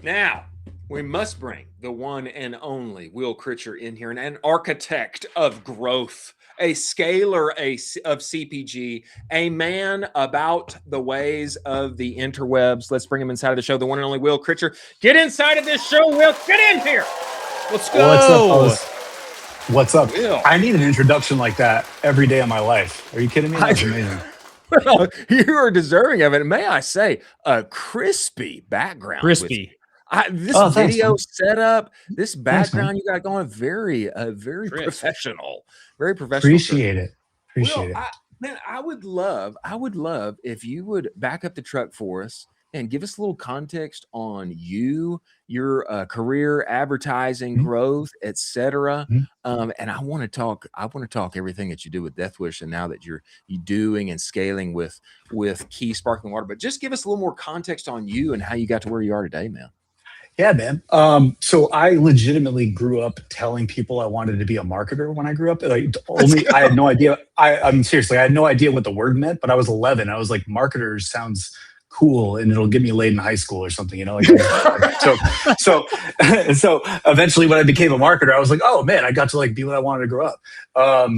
Now, we must bring the one and only Will Critcher in here, and an architect of growth, a scaler of CPG, a man about the ways of the interwebs. Let's bring him inside of the show, the one and only Will Critcher. Get inside of this show, Will. Get in here. Let's go. What's up, fellas? What's up? Will. I need an introduction like that every day of my life. Are you kidding me? That's amazing. Well, you are deserving of it. May I say, a crispy background. Crispy. This video setup, this background you got going, very professional, very professional. Appreciate it. Man, I would love if you would back up the truck for us and give us a little context on you, your career, advertising, growth, etc. And I want to talk everything that you do with Death Wish, and now that you're doing and scaling with Key Sparkling Water. But just give us a little more context on you and how you got to where you are today, man. Yeah, man. So I legitimately grew up telling people I wanted to be a marketer when I grew up. I had no idea. I mean, seriously, I had no idea what the word meant, but I was 11. I was like, marketers sounds cool and it'll get me laid in high school or something, you know? So eventually when I became a marketer, I was like, oh man, I got to like be what I wanted to grow up. I've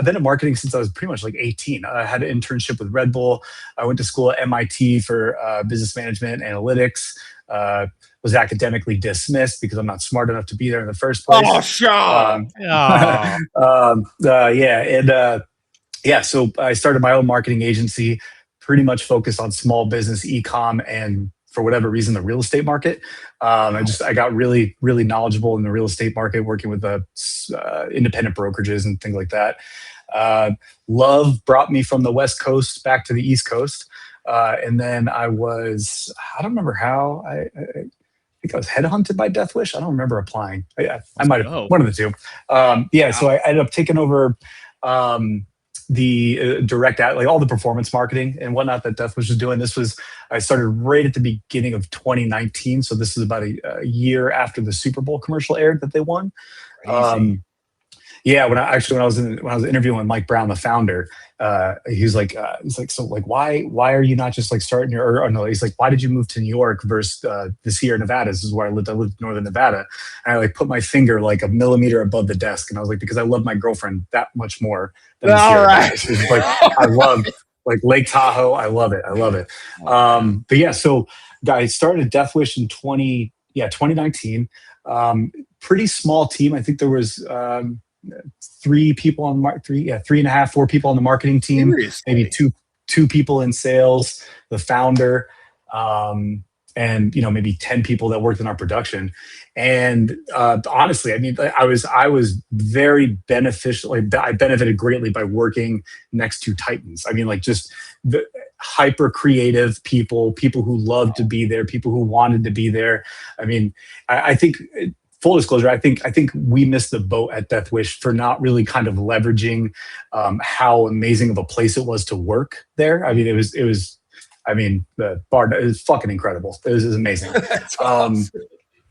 been in marketing since I was pretty much like 18. I had an internship with Red Bull. I went to school at MIT for business management analytics. Was academically dismissed because I'm not smart enough to be there in the first place. Oh, Sean! So I started my own marketing agency, pretty much focused on small business, eComm, and for whatever reason, the real estate market. I got really, really knowledgeable in the real estate market, working with independent brokerages and things like that. Love brought me from the West Coast back to the East Coast. And then I don't remember how, I think I was headhunted by Death Wish. I don't remember applying. I might have, one of the two. So I ended up taking over the direct ad, like all the performance marketing and whatnot that Death Wish was doing. I started right at the beginning of 2019. So this is about a year after the Super Bowl commercial aired that they won. When I was interviewing with Mike Brown, the founder, he's like, so like, why are you not just like starting he's like, why did you move to New York versus the Sierra Nevada? This is where I lived. I lived in Northern Nevada. And I like put my finger like a millimeter above the desk. And I was like, because I love my girlfriend that much more than the Sierra Nevada. She's like, I love like Lake Tahoe. I love it. So I started Death Wish in 2019. Pretty small team. I think there was, 3 people on 4 people on the marketing team. Seriously? Maybe two people in sales, the founder, and maybe 10 people that worked in our production. And honestly, I mean, I was very beneficial. I benefited greatly by working next to titans. I mean, like just the hyper creative people who loved to be there, people who wanted to be there. I mean, I think. Full disclosure, I think we missed the boat at Death Wish for not really kind of leveraging how amazing of a place it was to work there. I mean, it was. I mean, the bar is fucking incredible. It was amazing. Awesome.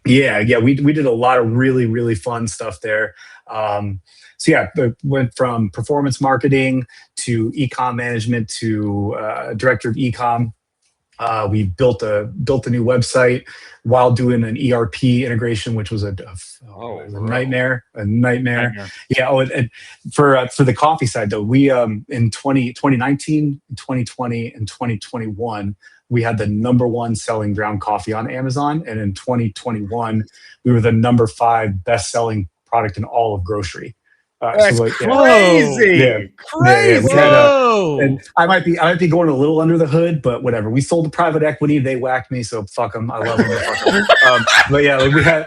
We did a lot of really, really fun stuff there. It went from performance marketing to eComm management to director of eComm. We built a new website while doing an ERP integration, which was a nightmare. Yeah. And for the coffee side though, we in 2019, 2020, and 2021, we had the #1 selling ground coffee on Amazon, and in 2021, we were the #5 best selling product in all of grocery. That's crazy. Crazy. And I might be going a little under the hood, but whatever. We sold to private equity. They whacked me, so fuck them. I love them. We had.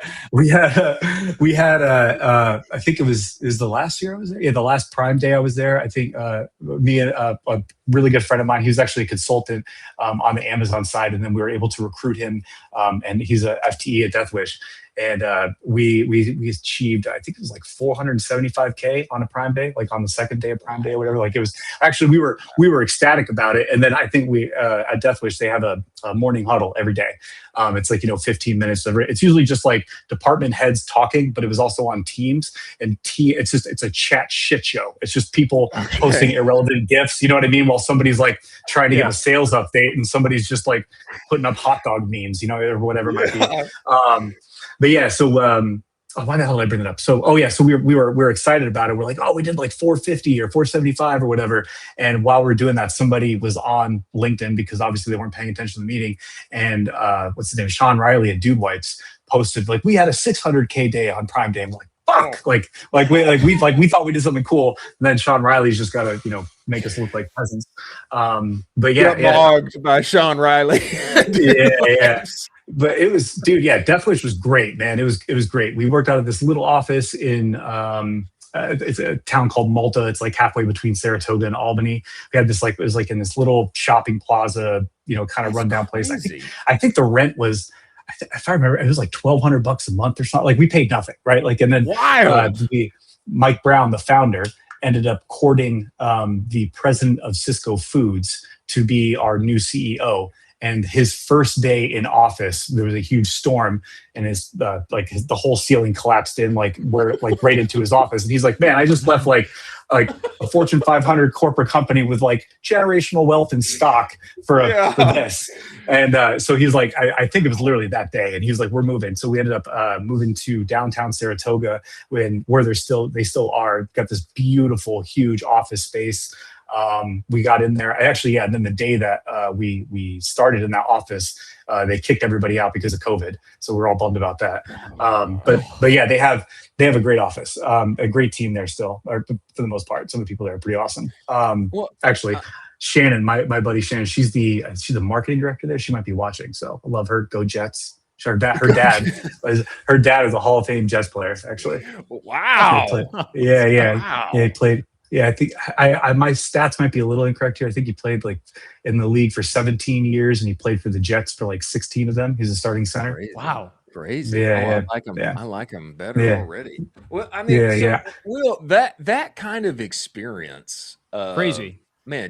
I think it was the last year I was there. Yeah, the last Prime Day I was there. I think me and a really good friend of mine. He was actually a consultant on the Amazon side, and then we were able to recruit him. And he's a FTE at Death Wish. and we achieved, I think it was like 475K on a Prime Day, like on the second day of Prime Day or whatever. Like it was actually we were ecstatic about it. And then I think we at Death Wish they have a morning huddle every day. It's like 15 minutes of it. It's usually just like department heads talking, but it was also on Teams, and it's a chat shit show. It's just people posting irrelevant gifs, you know what I mean, while somebody's like trying to give a sales update and somebody's just like putting up hot dog memes, or whatever it might be. But yeah, so why the hell did I bring it up? So we were excited about it. We're like, we did like 450 or 475 or whatever. And while we're doing that, somebody was on LinkedIn, because obviously they weren't paying attention to the meeting. And what's his name? Sean Riley at Dude Wipes posted like, we had a 600K day on Prime Day. I'm like, fuck, like we thought we did something cool. And then Sean Riley's just got to make us look like peasants. But bogged by Sean Riley. yeah. But it was, dude, Death Wish was great, man. It was great. We worked out of this little office in it's a town called Malta. It's like halfway between Saratoga and Albany. We had this it was like in this little shopping plaza, kind of rundown place. I think the rent was, if I remember, it was like $1,200 a month or something. Like we paid nothing, right? Like, and then Mike Brown, the founder, ended up courting the president of Cisco Foods to be our new CEO. And his first day in office, there was a huge storm, and the whole ceiling collapsed in right into his office. And he's like, "Man, I just left like a Fortune 500 corporate company with like generational wealth in stock for this." And so he's like, I think it was literally that day, and he was like, "We're moving." So we ended up moving to downtown Saratoga, where they still are. Got this beautiful, huge office space. We got in there. And then the day that we started in that office, they kicked everybody out because of COVID. So we're all bummed about that. But yeah, they have a great office, a great team there still, or for the most part. Some of the people there are pretty awesome. Actually, Shannon, my buddy Shannon, she's the marketing director there. She might be watching, so I love her. Go Jets. Her dad is a Hall of Fame Jets player, actually. Wow. Wow. Yeah, he played. Yeah, I think my stats might be a little incorrect here. I think he played like in the league for 17 years, and he played for the Jets for like 16 of them. He's a starting center. Crazy. Wow, crazy! Yeah, I like him. Yeah. I like him better already. Well, I mean, Will, that kind of experience, crazy.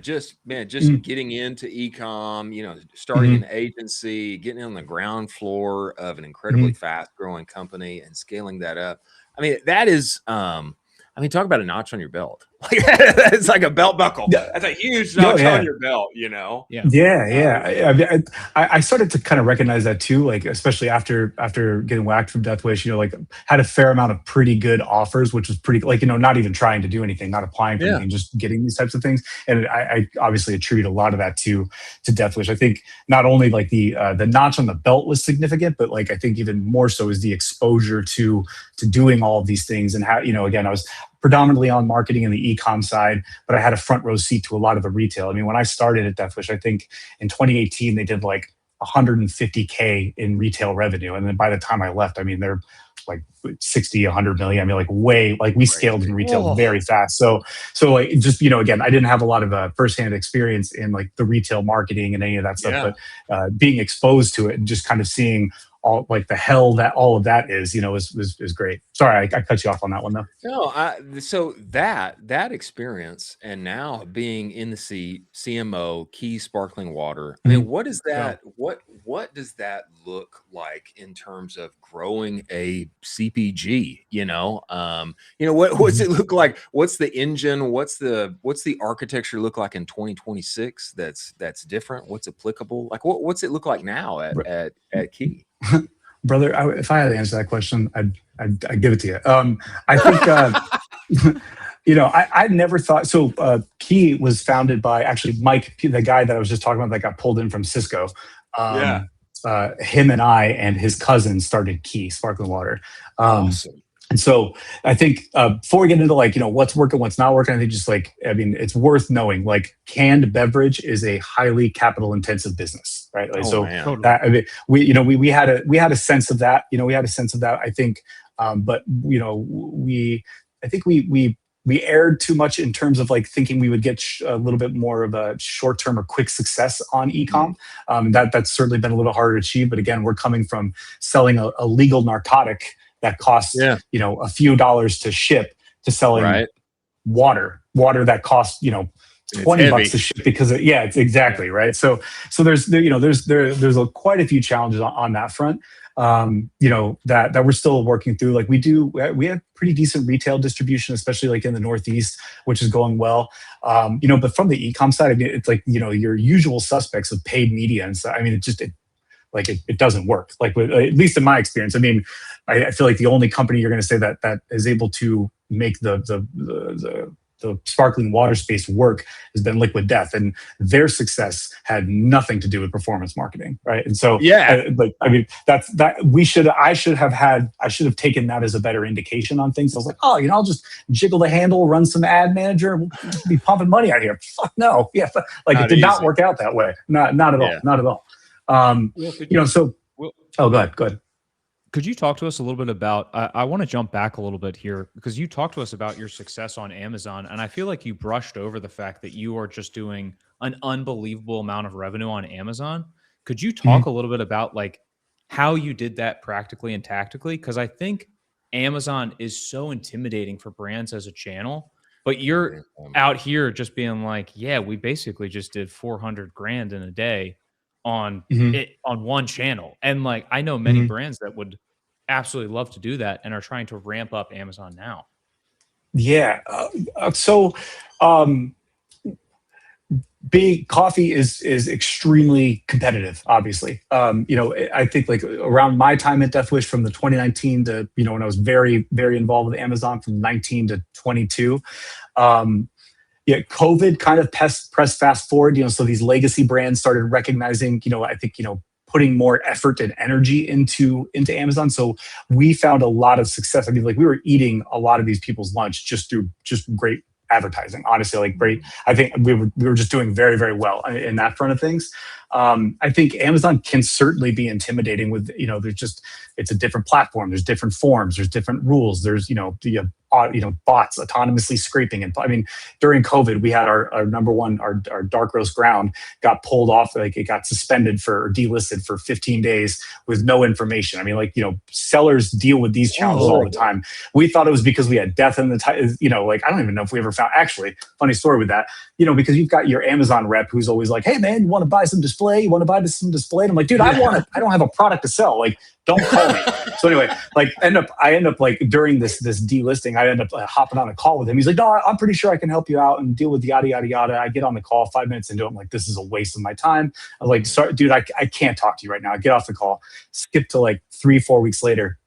Just getting into Ecomm, starting an agency, getting on the ground floor of an incredibly fast-growing company, and scaling that up. I mean, that is. Talk about a notch on your belt. It's like a belt buckle. That's a huge notch on your belt, Yeah. I started to kind of recognize that too, like especially after getting whacked from Death Wish, had a fair amount of pretty good offers, which was pretty not even trying to do anything, not applying for anything, just getting these types of things. And I obviously attribute a lot of that to Death Wish. I think not only like the notch on the belt was significant, but like I think even more so is the exposure to doing all of these things, and how again I was predominantly on marketing and the eComm side, but I had a front row seat to a lot of the retail. I mean, when I started at Death Wish, I think in 2018 they did like 150K in retail revenue, and then by the time I left, I mean they're like 60, 100 million. I mean, we scaled in retail very fast. So like just again, I didn't have a lot of firsthand experience in like the retail marketing and any of that stuff, but being exposed to it and just kind of seeing all like the hell that all of that is, was great. Sorry, I cut you off on that one though. No, so that experience, and now being in the CMO, Key Sparkling Water. I mean, what is that? What does that look like in terms of growing a CPG? What's it look like? What's the engine? What's the architecture look like in 2026? That's different. What's applicable? Like what's it look like now at Key? Brother, if I had to answer that question, I'd give it to you. I think, I never thought, so Key was founded by actually Mike, the guy that I was just talking about that got pulled in from Cisco. Him and I and his cousin started Key Sparkling Water. Awesome. And so I think before we get into what's working, what's not working, I think it's worth knowing canned beverage is a highly capital intensive business, right? That we had a sense of that. I think, but I think we we erred too much in terms of like thinking we would get a little bit more of a short-term or quick success on Mm. ecom. That's certainly been a little harder to achieve. But again, we're coming from selling a legal narcotic that costs, Yeah. a few dollars to ship, to selling Right. water that costs, And it's $20 heavy. to ship because it's Yeah. exactly right. So there's quite a few challenges on that front. That we're still working through. Like we have pretty decent retail distribution, especially like in the Northeast, which is going well. But from the ecom side, I mean, it's like, your usual suspects of paid media. And so, I mean, it doesn't work. Like at least in my experience, I mean, I feel like the only company you're going to say that is able to make the sparkling water space work has been Liquid Death, and their success had nothing to do with performance marketing, right? And so, Yeah. I mean, I should have taken that as a better indication on things. I was like, oh, I'll just jiggle the handle, run some ad manager, and we'll be pumping money out here. Fuck no, yeah, like it Not did not easy. work out that way. Not at all, Yeah. not at all. Well, So, well, oh, go ahead. could you talk to us a little bit about? I want to jump back a little bit here because you talked to us about your success on Amazon, and I feel like you brushed over the fact that you are just doing an unbelievable amount of revenue on Amazon. Could you talk Mhm. a little bit about like how you did that practically and tactically? Because I think Amazon is so intimidating for brands as a channel, but you're out here just being like, yeah, we basically just did 400 grand in a day on Mhm. it on one channel. And like I know many Mhm. brands that would absolutely love to do that and are trying to ramp up Amazon now. Yeah. So, um, big coffee is extremely competitive, obviously. I think like around my time at Deathwish, from the 2019 to, when I was very, very involved with Amazon from 19 to 22. COVID kind of pressed fast forward, so these legacy brands started recognizing, I think, putting more effort and energy into Amazon. So we found a lot of success. I mean, like we were eating a lot of these people's lunch just through just great advertising. Honestly, like great. I think we were just doing very, very well in that front of things. I think Amazon can certainly be intimidating with, it's a different platform. There's different forms. There's different rules. There's, the bots autonomously scraping. And I mean, during COVID, we had our number one, our dark roast ground got pulled off. Like it got suspended or delisted for 15 days with no information. I mean, like, sellers deal with these challenges all the time. We thought it was because we had death in the title. Like, I don't even know if we ever found, actually, funny story with that, because you've got your Amazon rep who's always like, hey man, you want to buy some display? You want to buy some display? And I'm like, dude, I don't have a product to sell. Like, don't call me. So anyway, like I end up like during this delisting, I end up hopping on a call with him. He's like, no, I'm pretty sure I can help you out and deal with yada, yada, yada. I get on the call 5 minutes into it. I'm like, this is a waste of my time. I'm like, sorry, dude, I can't talk to you right now. I get off the call, skip to like 3-4 weeks later.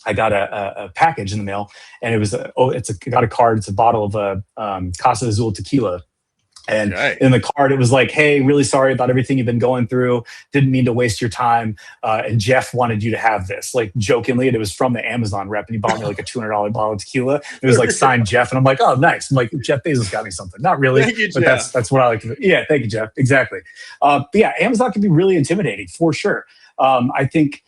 I got a package in the mail, and it was got a card. It's a bottle of Casa Azul tequila. And in the card, it was like, hey, really sorry about everything you've been going through. Didn't mean to waste your time. And Jeff wanted you to have this, like jokingly. And it was from the Amazon rep. And he bought me like a $200 bottle of tequila. It was like signed Jeff. And I'm like, oh, nice. I'm like, Jeff Bezos got me something. Not really. Thank you, but Jeff. that's what I like to do. Yeah, thank you, Jeff. Exactly. But yeah, Amazon can be really intimidating for sure. I think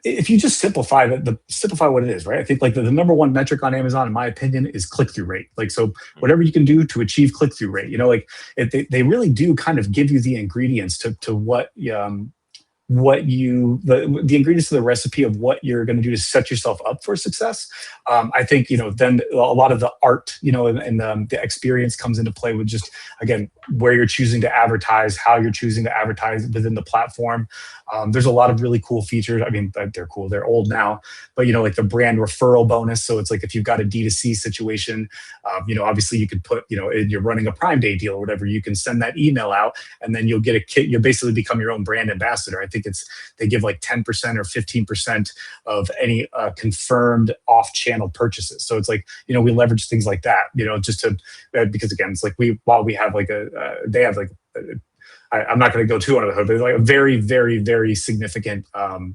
if you just simplify what it is, right? I think like the number one metric on Amazon, in my opinion, is click-through rate. Like, so whatever you can do to achieve click-through rate, like they really do kind of give you the ingredients to the ingredients to the recipe of what you're going to do to set yourself up for success. I think, then a lot of the art, and the experience comes into play with just, again, where you're choosing to advertise, how you're choosing to advertise within the platform. There's a lot of really cool features. I mean, they're cool. They're old now, but, like the brand referral bonus. So it's like, if you've got a D2C situation, obviously you could put, you're running a Prime Day deal or whatever, you can send that email out, and then you'll get a kit. You'll basically become your own brand ambassador. I think they give like 10% or 15% of any confirmed off-channel purchases. So it's like, we leverage things like that, just to, because again, it's like while we have like they have like, I'm not going to go too under the hood, but like a very, very, very significant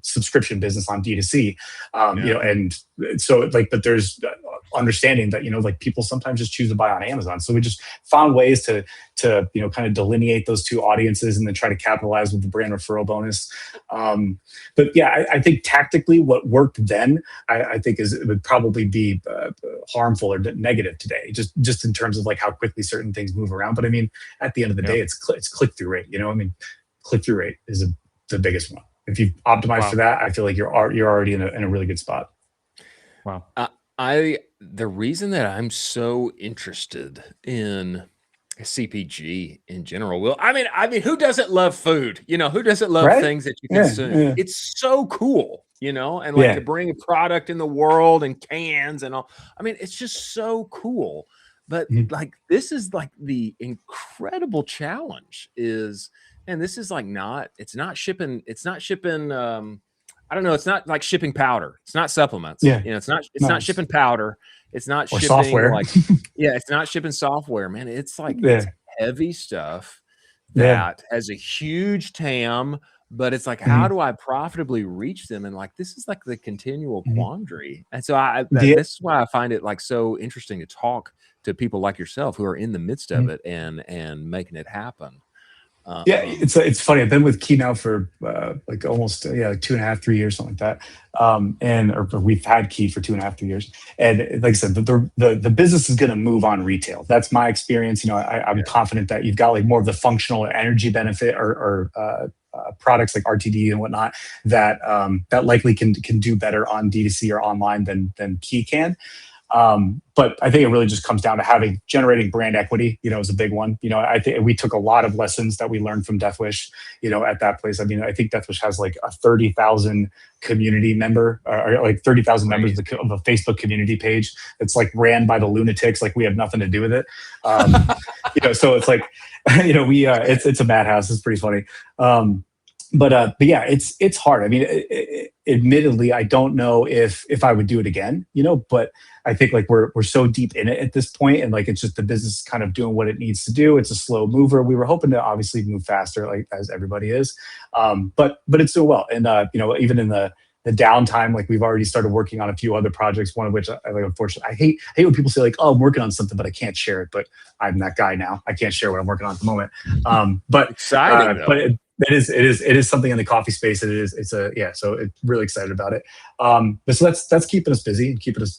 subscription business on D2C, and so like, but there's understanding that, like people sometimes just choose to buy on Amazon. So we just found ways to to, kind of delineate those two audiences and then try to capitalize with the brand referral bonus. But yeah, I think tactically what worked then, I think it would probably be harmful or negative today, just in terms of like how quickly certain things move around. But I mean, at the end of the day, it's click-through rate. I mean, click-through rate is the biggest one. If you optimize for that, I feel like you're already in a really good spot. Wow. The reason that I'm so interested in CPG in general, Will, I mean, who doesn't love food? Who doesn't love things that you consume? Yeah. It's so cool, and like to bring a product in the world and cans and all. I mean, it's just so cool. But like, this is like the incredible challenge and this is like it's not shipping. I don't know. It's not like shipping powder. It's not supplements. Yeah. It's not shipping powder. It's not shipping software. It's not shipping software, man. It's like it's heavy stuff that has a huge TAM, but it's like, how do I profitably reach them? And like, this is like the continual quandary. And so this is why I find it like so interesting to talk to people like yourself who are in the midst of it and making it happen. It's funny. I've been with Key now for like almost 2.5, 3 years, something like that. Or we've had Key for 2.5, 3 years. And like I said, the business is going to move on retail. That's my experience. I'm confident that you've got like more of the functional or energy benefit or products like RTD and whatnot that likely can do better on D2C or online than Key can. But I think it really just comes down to generating brand equity, is a big one. I think we took a lot of lessons that we learned from Death Wish, at that place. I mean, I think Death Wish has like a 30,000 community member or like 30,000 members of a Facebook community page. It's like ran by the lunatics. Like we have nothing to do with it. So it's like, it's a madhouse. It's pretty funny. But yeah, it's hard. I mean, admittedly, I don't know if I would do it again, but I think like we're so deep in it at this point, and like it's just the business kind of doing what it needs to do. It's a slow mover. We were hoping to obviously move faster, like as everybody is, but it's doing well. And even in the downtime, like we've already started working on a few other projects. One of which, unfortunately, I hate when people say like, "Oh, I'm working on something, but I can't share it." But I'm that guy now. I can't share what I'm working on at the moment. But exciting, but it is something in the coffee space. So it's really excited about it. But so that's keeping us busy and keeping us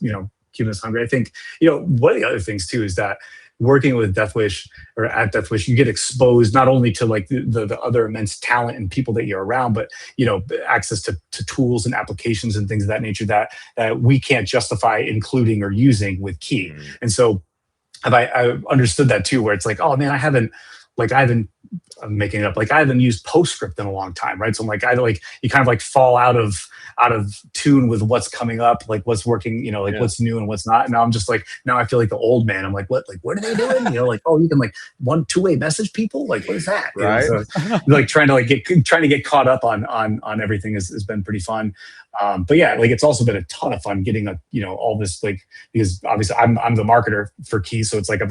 hungry. I think, one of the other things too is that working with Death Wish or at Death Wish, you get exposed not only to like the other immense talent and people that you're around, but access to tools and applications and things of that nature that we can't justify including or using with Key. And so I understood that too, where it's like, oh man, I'm making it up. Like I haven't used PostScript in a long time, right? So I'm like, you kind of like fall out of tune with what's coming up, like what's working, what's new and what's not. And now I'm just like, now I feel like the old man. I'm like, what are they doing? Like, oh, you can like two-way message people. Like, what is that? Right. So, like trying to get caught up on everything has been pretty fun. But yeah, like it's also been a ton of fun getting all this, like, because obviously I'm the marketer for Key. So it's like I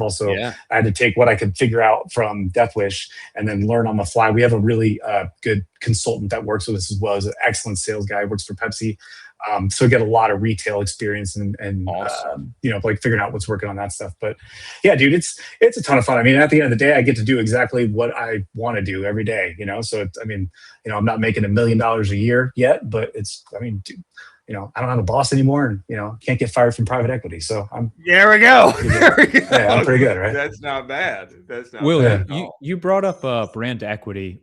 had to take what I could figure out from Death Wish and then learn on the fly. We have a really good consultant that works with us as well as an excellent sales guy, works for Pepsi. So get a lot of retail experience and awesome. Like figuring out what's working on that stuff. But yeah, dude, it's a ton of fun. I mean, at the end of the day, I get to do exactly what I want to do every day, So I'm not making $1 million a year yet, but I don't have a boss anymore and, can't get fired from private equity. So there we go. Yeah, I'm pretty good, right? That's not bad. Will, you brought up brand equity.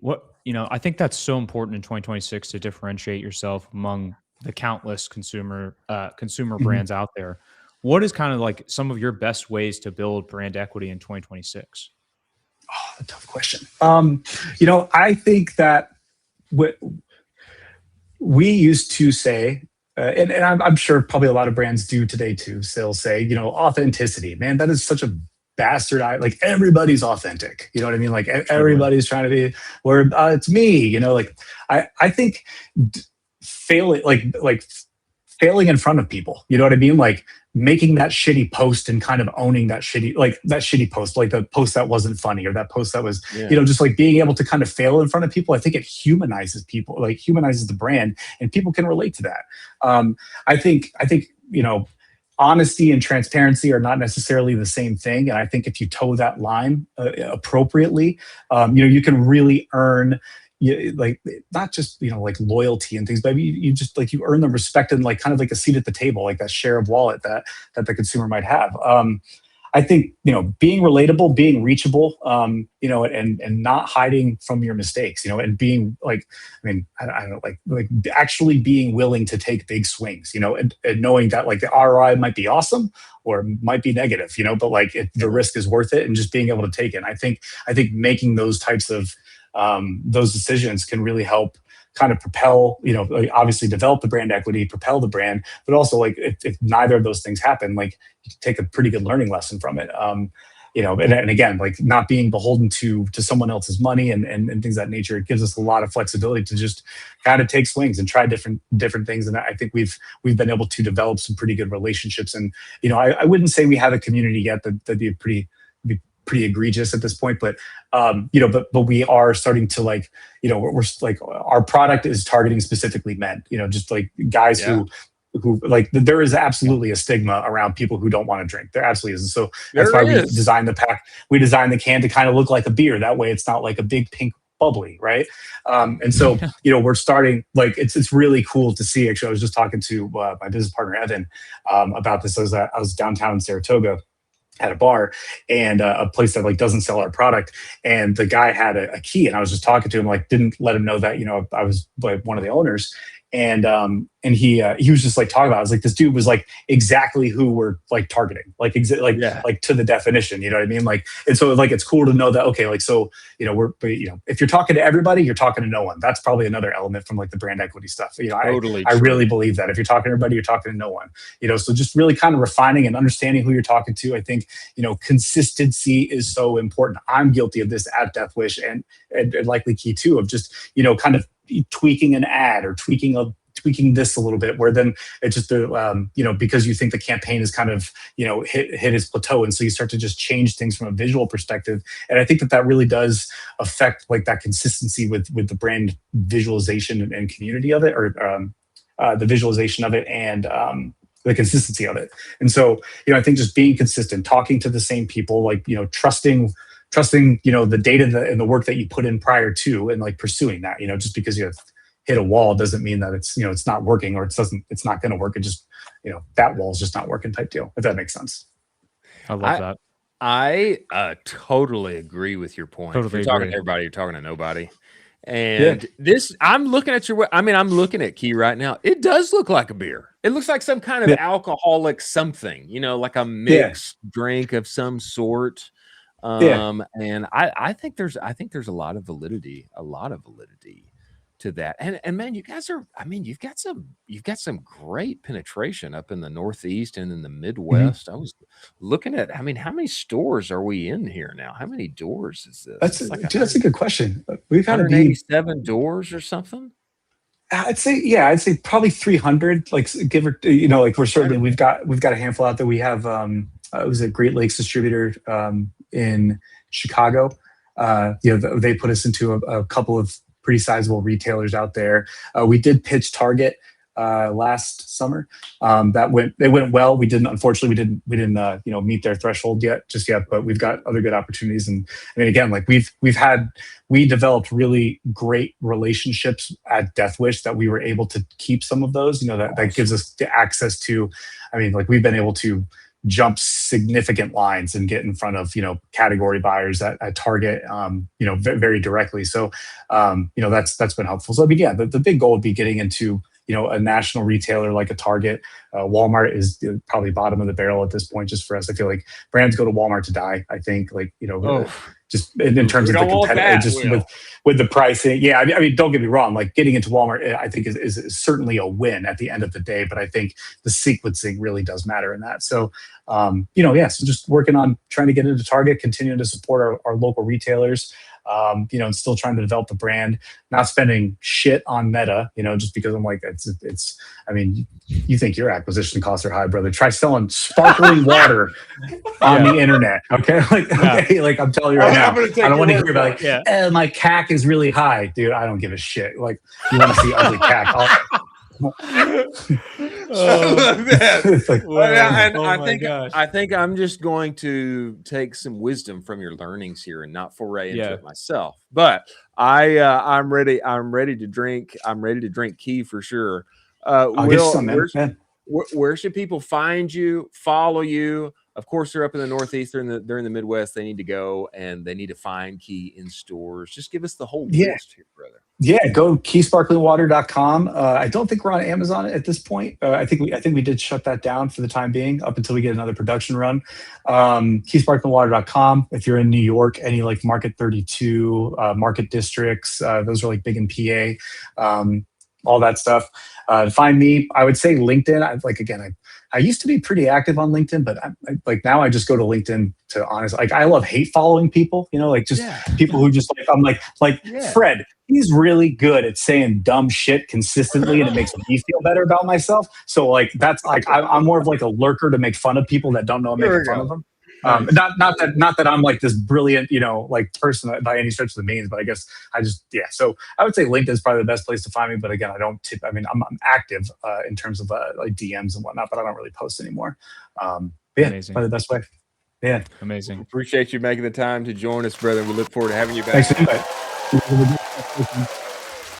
I think that's so important in 2026 to differentiate yourself among the countless consumer brands out there. What is kind of like some of your best ways to build brand equity in 2026? Oh, a tough question. I think that we used to say, and I'm sure probably a lot of brands do today too, still say, authenticity, man, that is such a bastard. Like everybody's authentic. You know what I mean? Like everybody's trying to be where it's me, like I think failing in front of people, you know what I mean? Like making that shitty post and kind of owning that shitty post, like the post that wasn't funny or that post that was, just like being able to kind of fail in front of people. I think it humanizes people, like humanizes the brand, and people can relate to that. I think, honesty and transparency are not necessarily the same thing. And I think if you toe that line appropriately, you can really earn, like, not just, like loyalty and things, but you just like, you earn the respect and like kind of like a seat at the table, like that share of wallet that the consumer might have. I think, being relatable, being reachable, and not hiding from your mistakes, and being like, I don't know, like actually being willing to take big swings, and knowing that like the ROI might be awesome or might be negative, but like the risk is worth it, and just being able to take it. I think making those types of those decisions can really help kind of propel, like obviously develop the brand equity, propel the brand, but also like if neither of those things happen, like you can take a pretty good learning lesson from it. And again, like not being beholden to someone else's money and things of that nature, it gives us a lot of flexibility to just kind of take swings and try different things. And I think we've been able to develop some pretty good relationships. And I wouldn't say we have a community yet that'd be pretty egregious at this point, but but we are starting to like, we're like, our product is targeting specifically men, just like guys who like, there is absolutely a stigma around people who don't want to drink. There absolutely is. And so that's why we designed the pack. We designed the can to kind of look like a beer. That way it's not like a big pink bubbly, right? And so, we're starting, like, it's really cool to see. Actually, I was just talking to my business partner, Evan, about this. I was downtown in Saratoga at a bar, and a place that like doesn't sell our product, and the guy had a key, and I was just talking to him, like didn't let him know that I was like one of the owners, and he was just like talking about it. I was like, this dude was like exactly who we're like targeting, like like to the definition, you know what I mean? Like, and so like it's cool to know that, okay, like, so if you're talking to everybody, you're talking to no one. That's probably another element from like the brand equity stuff. Totally I really believe that if you're talking to everybody, you're talking to no one. So just really kind of refining and understanding who you're talking to. I think consistency is so important. I'm guilty of this at Death Wish, and likely Key too, of just kind of tweaking an ad or tweaking this a little bit, where then it's just because you think the campaign is kind of hit its plateau, and so you start to just change things from a visual perspective. And I think that really does affect like that consistency with the brand visualization and community of it, or the visualization of it, and the consistency of it. And so I think just being consistent, talking to the same people, like trusting the data and the work that you put in prior to, and like pursuing that. Just because you have hit a wall doesn't mean that it's it's not working, or it's not going to work. It just that wall is just not working type deal, if that makes sense. I love that. I totally agree with your point. If you're talking to everybody, you're talking to nobody. And I'm looking at I'm looking at Key right now. It does look like a beer. It looks like some kind of alcoholic something, like a mixed drink of some sort. And I think there's a lot of validity to that. And man, you guys are, you've got some great penetration up in the Northeast and in the Midwest. I was looking at, how many stores are we in here now? How many doors is this? That's a good question. We've had 187 doors or something. I'd say probably 300, like give or, like we're certainly, we've got a handful out there. We have, it was a Great Lakes distributor in Chicago. They put us into a couple of pretty sizable retailers out there. We did pitch Target last summer. They went well. Unfortunately, we didn't meet their threshold yet, but we've got other good opportunities. And again, like we developed really great relationships at Death Wish that we were able to keep some of those, that gives us the access to, we've been able to jump significant lines and get in front of category buyers at Target very directly. So that's been helpful. So the big goal would be getting into a national retailer like a Target. Walmart is probably bottom of the barrel at this point, just for us. I feel like brands go to Walmart to die. I think just in terms of the competitive, just with the pricing. Yeah, don't get me wrong. Like getting into Walmart, I think is certainly a win at the end of the day. But I think the sequencing really does matter in that. So, so just working on trying to get into Target, continuing to support our local retailers. And still trying to develop the brand, not spending shit on Meta, just because I'm like, you think your acquisition costs are high, brother. Try selling sparkling water on the internet. Okay. Like I'm telling you right now, I don't want to hear about my CAC is really high, dude. I don't give a shit. Like you want to see ugly CAC. I think I'm just going to take some wisdom from your learnings here and not foray into it myself. But I'm ready. I'm ready to drink. I'm ready to drink key for sure. I'll get you some, man. Where should people find you, follow you? Of course, they're up in the Northeast, they're in the Midwest. They need to go and they need to find Key in stores. Just give us the whole list here, brother. Yeah, go keysparklingwater.com. I don't think we're on Amazon at this point. I think we did shut that down for the time being up until we get another production run. Keysparklingwater.com. If you're in New York, any like Market 32, Market Districts, those are like big in PA. All that stuff. Find me. I would say LinkedIn. I used to be pretty active on LinkedIn, but like now I just go to LinkedIn to honestly, like I love hate following people, like just people who just like, I'm like Fred, he's really good at saying dumb shit consistently and it makes me feel better about myself. So like, that's like, I'm more of like a lurker to make fun of people that don't know I'm making fun of them. Not that I'm like this brilliant, like person by any stretch of the means, but I guess so I would say LinkedIn is probably the best place to find me. But again, I'm active in terms of like DMs and whatnot, but I don't really post anymore. Amazing. Probably the best way. Yeah. Amazing. Appreciate you making the time to join us, brother. We look forward to having you back. Thanks.